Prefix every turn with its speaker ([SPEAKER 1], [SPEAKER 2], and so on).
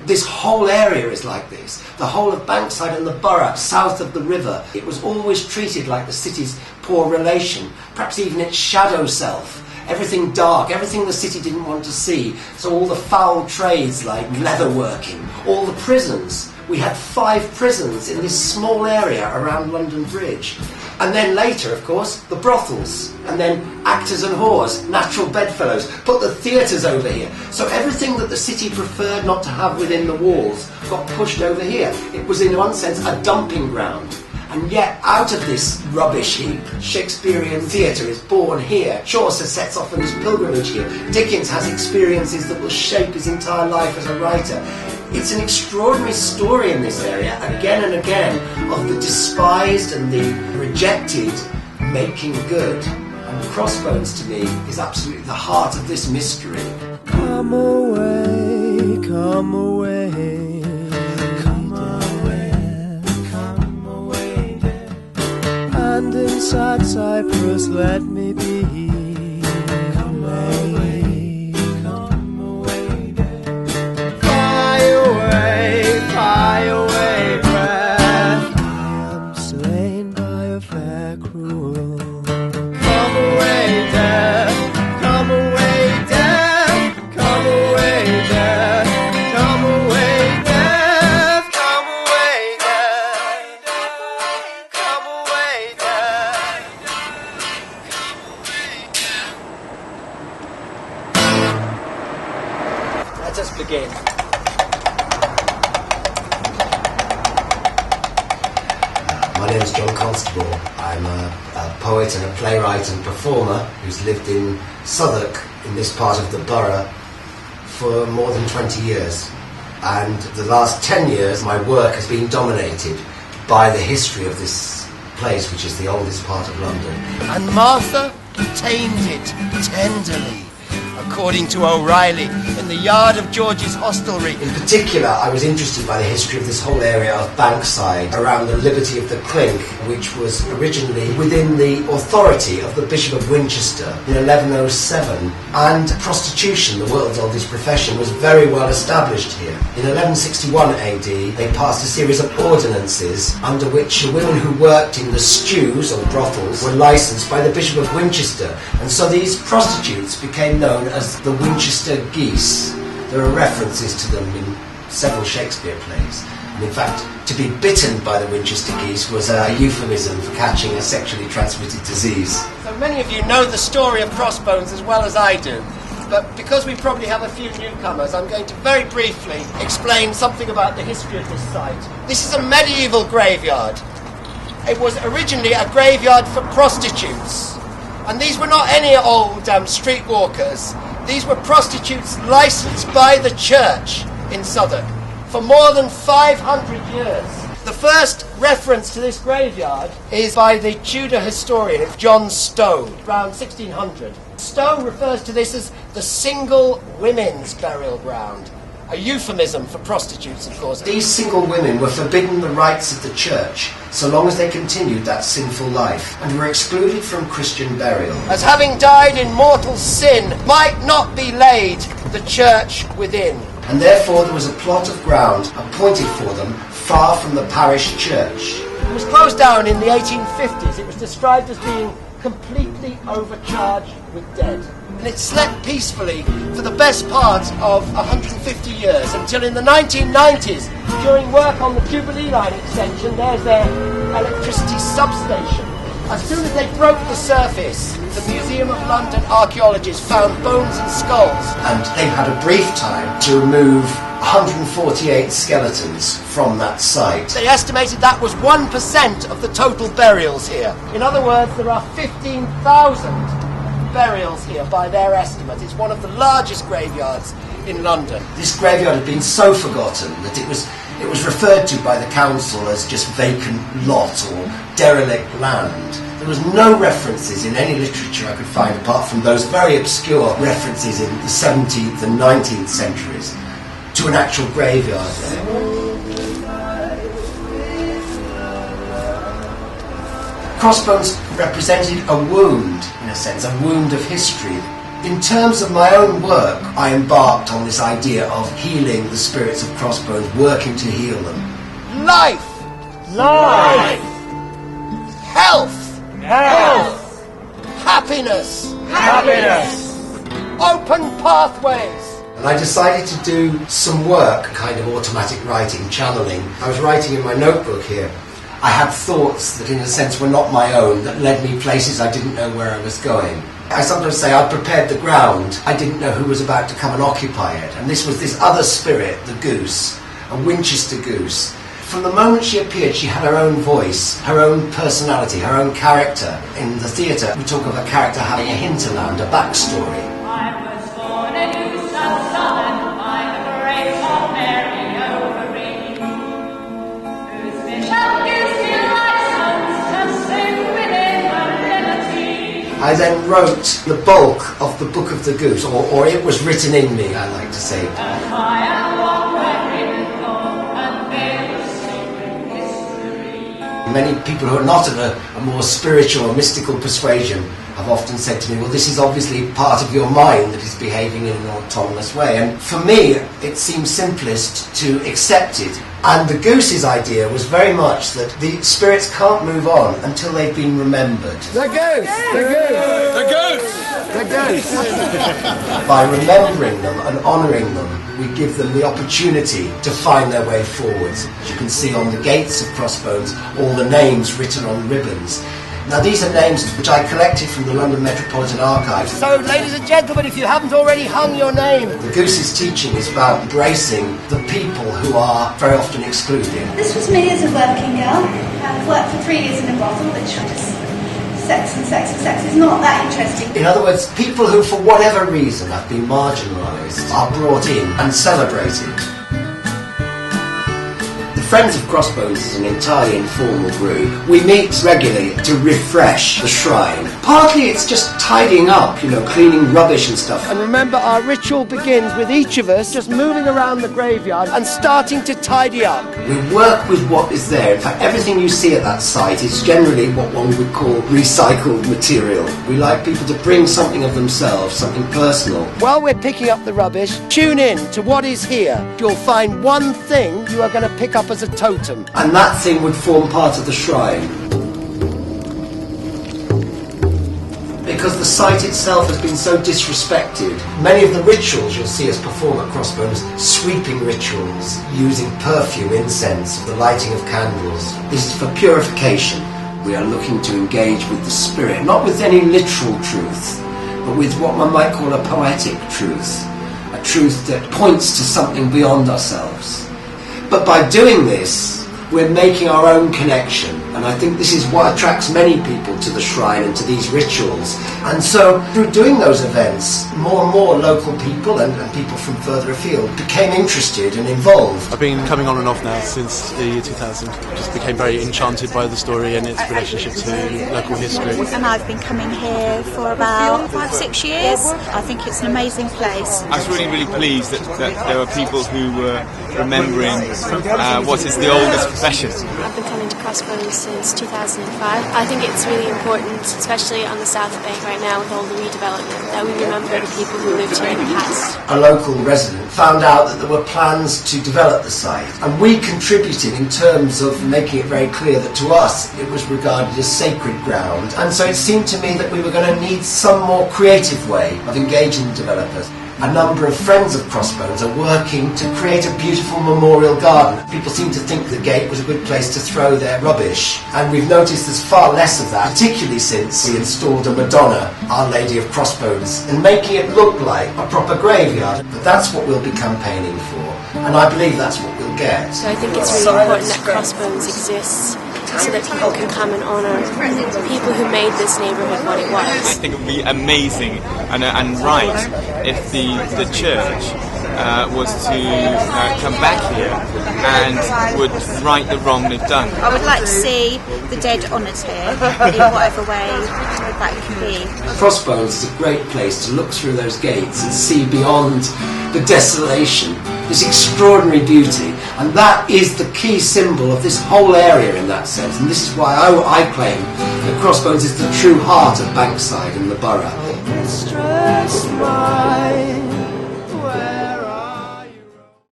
[SPEAKER 1] This whole area is like this. The whole of Bankside and the borough, south of the river, it was always treated like the city's poor relation, perhaps even its shadow self. Everything dark, everything the city didn't want to see. So all the foul trades like leatherworking, all the prisons. We had 5 prisons in this small area around London Bridge. And then later, of course, the brothels. And then actors and whores, natural bedfellows. Put the theatres over here. So everything that the city preferred not to have within the walls got pushed over here. It was in one sense a dumping ground. And yet, out of this rubbish heap, Shakespearean theatre is born here. Chaucer sets off on his pilgrimage here. Dickens has experiences that will shape his entire life as a writer. It's an extraordinary story in this area, again and again, of the despised and the rejected making good. And Crossbones, to me, is absolutely the heart of this mystery.
[SPEAKER 2] Come away, come away. And inside Cyprus let me be. Come away, come away. Fly away, breath. I am slain by a fair cruel. Come away, death. Come away, death. Come away, death. Come away, death. Come away, death. Come away, death.
[SPEAKER 1] Let us begin. My name is John Constable. I'm a poet and a playwright and performer who's lived in Southwark, in this part of the borough, for more than 20 years. And the last 10 years, my work has been dominated by the history of this place, which is the oldest part of London.
[SPEAKER 2] And Martha tamed it tenderly, according to O'Reilly, in the yard of George's hostelry.
[SPEAKER 1] In particular, I was interested by the history of this whole area of Bankside, around the Liberty of the Clink, which was originally within the authority of the Bishop of Winchester in 1107. And prostitution, the world's oldest profession, was very well established here. In 1161 AD, they passed a series of ordinances under which the women who worked in the stews, or brothels, were licensed by the Bishop of Winchester. And so these prostitutes became known as the Winchester Geese. There are references to them in several Shakespeare plays. And in fact, to be bitten by the Winchester Geese was a euphemism for catching a sexually transmitted disease.
[SPEAKER 2] So many of you know the story of Crossbones as well as I do. But because we probably have a few newcomers, I'm going to very briefly explain something about the history of this site. This is a medieval graveyard. It was originally a graveyard for prostitutes. And these were not any old streetwalkers. These were prostitutes licensed by the church in Southwark for more than 500 years. The first reference to this graveyard is by the Tudor historian John Stowe, around 1600. Stowe refers to this as the single women's burial ground, a euphemism for prostitutes, of course.
[SPEAKER 1] These single women were forbidden the rites of the church so long as they continued that sinful life, and were excluded from Christian burial.
[SPEAKER 2] As having died in mortal sin, might not be laid the church within.
[SPEAKER 1] And therefore there was a plot of ground appointed for them far from the parish church.
[SPEAKER 2] It was closed down in the 1850s. It was described as being completely overcharged with dead. And it slept peacefully for the best part of 150 years until in the 1990s, during work on the Jubilee Line extension, there's their electricity substation. As soon as they broke the surface, the Museum of London archaeologists found bones and skulls.
[SPEAKER 1] And they had a brief time to remove 148 skeletons from that site.
[SPEAKER 2] They estimated that was 1% of the total burials here. In other words, there are 15,000 burials here by their estimate. It's one of the largest graveyards in London.
[SPEAKER 1] This graveyard had been so forgotten that it was referred to by the council as just vacant lot or derelict land. There was no references in any literature I could find apart from those very obscure references in the 17th and 19th centuries to an actual graveyard there. Crossbones represented a wound, in a sense, a wound of history. In terms of my own work, I embarked on this idea of healing the spirits of Crossbones, working to heal them.
[SPEAKER 2] Life!
[SPEAKER 3] Life!
[SPEAKER 2] Health!
[SPEAKER 3] Health!
[SPEAKER 2] Happiness!
[SPEAKER 3] Happiness!
[SPEAKER 2] Open pathways!
[SPEAKER 1] And I decided to do some work, kind of automatic writing, channeling. I was writing in my notebook here. I had thoughts that in a sense were not my own, that led me places I didn't know where I was going. I sometimes say I prepared the ground. I didn't know who was about to come and occupy it. And this was this other spirit, the goose, a Winchester goose. From the moment she appeared, she had her own voice, her own personality, her own character. In the theatre, we talk of a character having a hinterland, a backstory.
[SPEAKER 4] I was born a goose and summoned by the grace of Mary Overy, whose mission gives me license to sing within her liberty.
[SPEAKER 1] I then wrote the bulk of the Book of the Goose, or it was written in me, I like to say.
[SPEAKER 4] And I am one wherein thought and veil of sacred history.
[SPEAKER 1] Many people who are not of a more spiritual or mystical persuasion have often said to me, well, this is obviously part of your mind that is behaving in an autonomous way. And for me, it seems simplest to accept it. And the goose's idea was very much that the spirits can't move on until they've been remembered.
[SPEAKER 2] The goose! The goose!
[SPEAKER 3] The goose!
[SPEAKER 2] The goose!
[SPEAKER 1] By remembering them and honouring them, we give them the opportunity to find their way forwards. As you can see on the gates of Crossbones, all the names written on ribbons. Now these are names which I collected from the London Metropolitan Archives.
[SPEAKER 2] So, ladies and gentlemen, if you haven't already hung your name,
[SPEAKER 1] The Goose's teaching is about embracing the people who are very often excluded.
[SPEAKER 5] This was me as a working girl. I worked for 3 years in a brothel, which was sex and sex and sex is not that interesting.
[SPEAKER 1] In other words, people who for whatever reason have been marginalised are brought in and celebrated. The Friends of Crossbones is an entirely informal group. We meet regularly to refresh the shrine. Partly it's just tidying up, cleaning rubbish and stuff.
[SPEAKER 2] and remember our ritual begins with each of us just moving around the graveyard and starting to tidy up.
[SPEAKER 1] We work with what is there. In fact, everything you see at that site is generally what one would call recycled material. We like people to bring something of themselves, something personal.
[SPEAKER 2] While we're picking up the rubbish, tune in to what is here. You'll find one thing you are going to pick up as a totem.
[SPEAKER 1] And that thing would form part of the shrine. Because the site itself has been so disrespected, many of the rituals you'll see us perform at Crossbones, sweeping rituals, using perfume, incense, the lighting of candles. This is for purification. We are looking to engage with the spirit, not with any literal truth, but with what one might call a poetic truth, a truth that points to something beyond ourselves. But by doing this, we're making our own connection, and I think this is what attracts many people to the shrine and to these rituals. And so, through doing those events, more and more local people and people from further afield became interested and involved.
[SPEAKER 6] I've been coming on and off now since the year 2000. Just became very enchanted by the story and its relationship to local history.
[SPEAKER 7] And I've been coming here for about 5-6 years. I think it's an amazing place.
[SPEAKER 8] I was really pleased that there were people who were remembering what is the oldest profession.
[SPEAKER 9] I've been coming to Crossbones since 2005. I think it's really important, especially on the South Bank right now with all the redevelopment, that we remember the people who lived here in the past.
[SPEAKER 1] A local resident found out that there were plans to develop the site, and we contributed in terms of making it very clear that to us it was regarded as sacred ground. And so it seemed to me that we were going to need some more creative way of engaging the developers. A number of friends of Crossbones are working to create a beautiful memorial garden. People seem to think the gate was a good place to throw their rubbish, and we've noticed there's far less of that, particularly since we installed a Madonna, Our Lady of Crossbones, and making it look like a proper graveyard. But that's what we'll be campaigning for, and I believe that's what we'll get.
[SPEAKER 9] So I think it's really important that Crossbones exists so that people can come and honour people who made this neighbourhood what it was.
[SPEAKER 8] I think it would be amazing and right if the church was to come back here and would right the wrong they've done.
[SPEAKER 7] I would like to see the dead honoured here in whatever way that can be.
[SPEAKER 1] Crossbones is a great place to look through those gates and see beyond the desolation, this extraordinary beauty, and that is the key symbol of this whole area in that sense. And this is why I claim that Crossbones is the true heart of Bankside and the borough.
[SPEAKER 2] mistress mine.